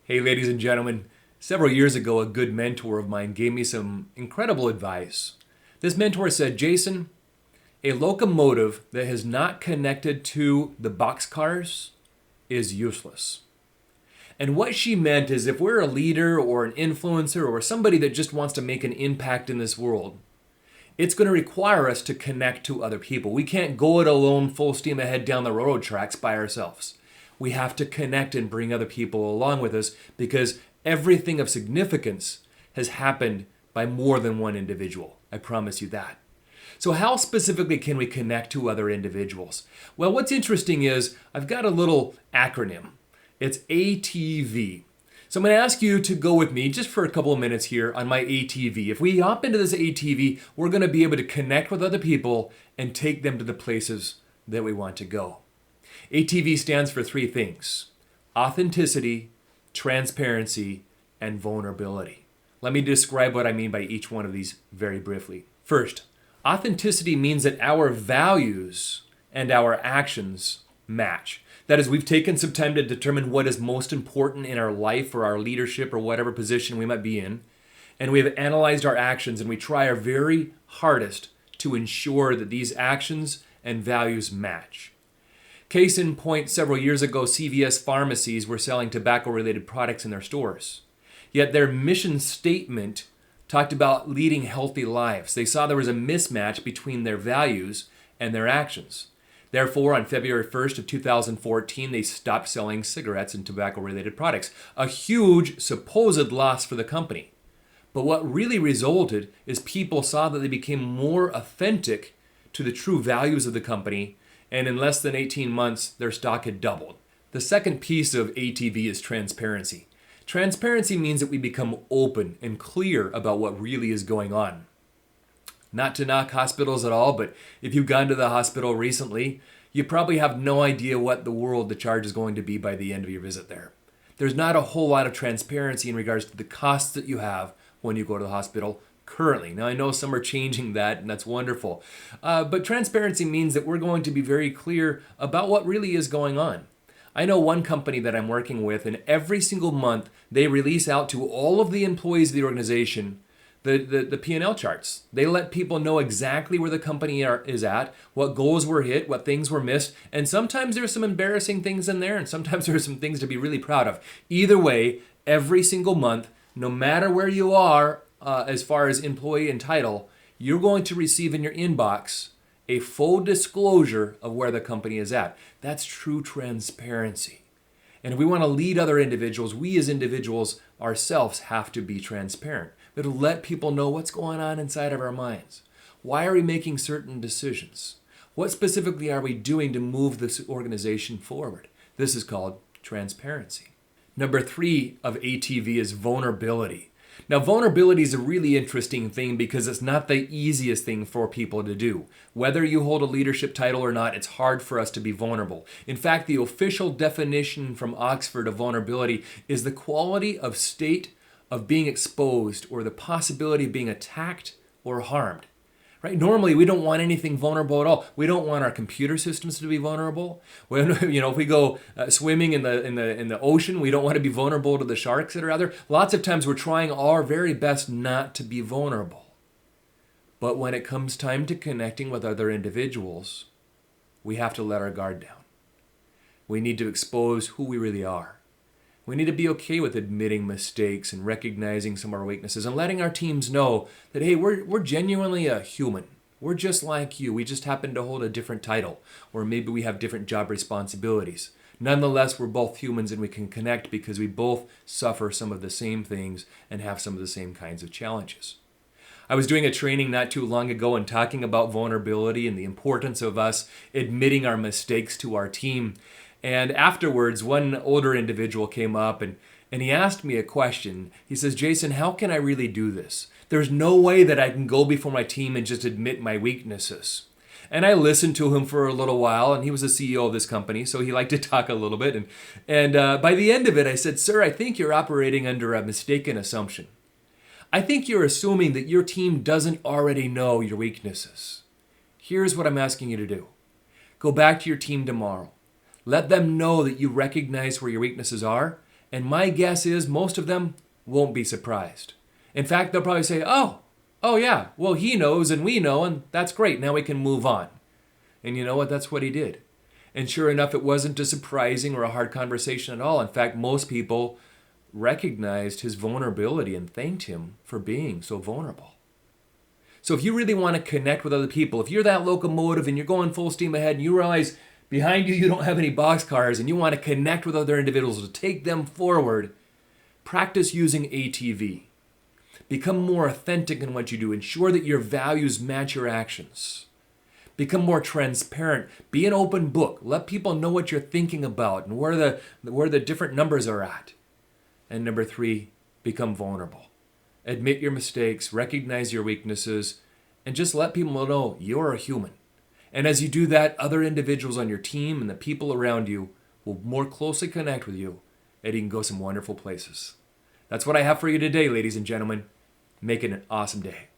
Hey, ladies and gentlemen, several years ago, a good mentor of mine gave me some incredible advice. This mentor said, Jason, a locomotive that has not connected to the boxcars is useless. And what she meant is if we're a leader or an influencer or somebody that just wants to make an impact in this world, it's going to require us to connect to other people. We can't go it alone, full steam ahead down the railroad tracks by ourselves. We have to connect and bring other people along with us because everything of significance has happened by more than one individual. I promise you that. So how specifically can we connect to other individuals? Well, what's interesting is I've got a little acronym. It's ATV. So I'm going to ask you to go with me just for a couple of minutes here on my ATV. If we hop into this ATV, we're going to be able to connect with other people and take them to the places that we want to go. ATV stands for three things: authenticity, transparency, and vulnerability. Let me describe what I mean by each one of these very briefly. First, authenticity means that our values and our actions match. That is, we've taken some time to determine what is most important in our life or our leadership or whatever position we might be in. And we have analyzed our actions and we try our very hardest to ensure that these actions and values match. Case in point, several years ago, CVS pharmacies were selling tobacco-related products in their stores. Yet their mission statement talked about leading healthy lives. They saw there was a mismatch between their values and their actions. Therefore, on February 1st of 2014, they stopped selling cigarettes and tobacco-related products. A huge supposed loss for the company. But what really resulted is people saw that they became more authentic to the true values of the company, and in less than 18 months, their stock had doubled. The second piece of ATV is transparency. Transparency means that we become open and clear about what really is going on. Not to knock hospitals at all, but if you've gone to the hospital recently, you probably have no idea what the charge is going to be by the end of your visit there. There's not a whole lot of transparency in regards to the costs that you have when you go to the hospital currently. Now, I know some are changing that, and that's wonderful. But transparency means that we're going to be very clear about what really is going on. I know one company that I'm working with, and every single month they release out to all of the employees of the organization the P&L charts. They let people know exactly where the company is at, what goals were hit, what things were missed, and sometimes there's some embarrassing things in there, and sometimes there's some things to be really proud of. Either way, every single month, no matter where you are as far as employee and title, you're going to receive in your inbox a full disclosure of where the company is at. That's true transparency. And if we want to lead other individuals, we as individuals ourselves have to be transparent. We have to let people know what's going on inside of our minds. Why are we making certain decisions? What specifically are we doing to move this organization forward? This is called transparency. Number 3 of ATV is vulnerability. Now, vulnerability is a really interesting thing because it's not the easiest thing for people to do. Whether you hold a leadership title or not, it's hard for us to be vulnerable. In fact, the official definition from Oxford of vulnerability is the quality of state of being exposed or the possibility of being attacked or harmed. Right? Normally, we don't want anything vulnerable at all. We don't want our computer systems to be vulnerable. If we go swimming in the ocean, we don't want to be vulnerable to the sharks that are out there. Lots of times, we're trying our very best not to be vulnerable. But when it comes time to connecting with other individuals, we have to let our guard down. We need to expose who we really are. We need to be okay with admitting mistakes and recognizing some of our weaknesses and letting our teams know that, hey, we're genuinely a human. We're just like you. We just happen to hold a different title, or maybe we have different job responsibilities. Nonetheless, we're both humans and we can connect because we both suffer some of the same things and have some of the same kinds of challenges. I was doing a training not too long ago and talking about vulnerability and the importance of us admitting our mistakes to our team. And afterwards, one older individual came up and he asked me a question. He says, Jason, how can I really do this? There's no way that I can go before my team and just admit my weaknesses. And I listened to him for a little while, and he was the CEO of this company, so he liked to talk a little bit. And by the end of it, I said, sir, I think you're operating under a mistaken assumption. I think you're assuming that your team doesn't already know your weaknesses. Here's what I'm asking you to do. Go back to your team tomorrow. Let them know that you recognize where your weaknesses are And my guess is most of them won't be surprised. In fact, they'll probably say, oh yeah, well he knows and we know, and that's great. Now we can move on. And you know what? That's what he did. And sure enough, it wasn't a surprising or a hard conversation at all. In fact, most people recognized his vulnerability and thanked him for being so vulnerable. So if you really want to connect with other people, if you're that locomotive and you're going full steam ahead and you realize behind you don't have any boxcars and you want to connect with other individuals to take them forward, practice using ATV. Become more authentic in what you do. Ensure that your values match your actions. Become more transparent. Be an open book. Let people know what you're thinking about and where the different numbers are at. And number 3, become vulnerable. Admit your mistakes, recognize your weaknesses, and just let people know you're a human. And as you do that, other individuals on your team and the people around you will more closely connect with you, and you can go some wonderful places. That's what I have for you today, ladies and gentlemen. Make it an awesome day.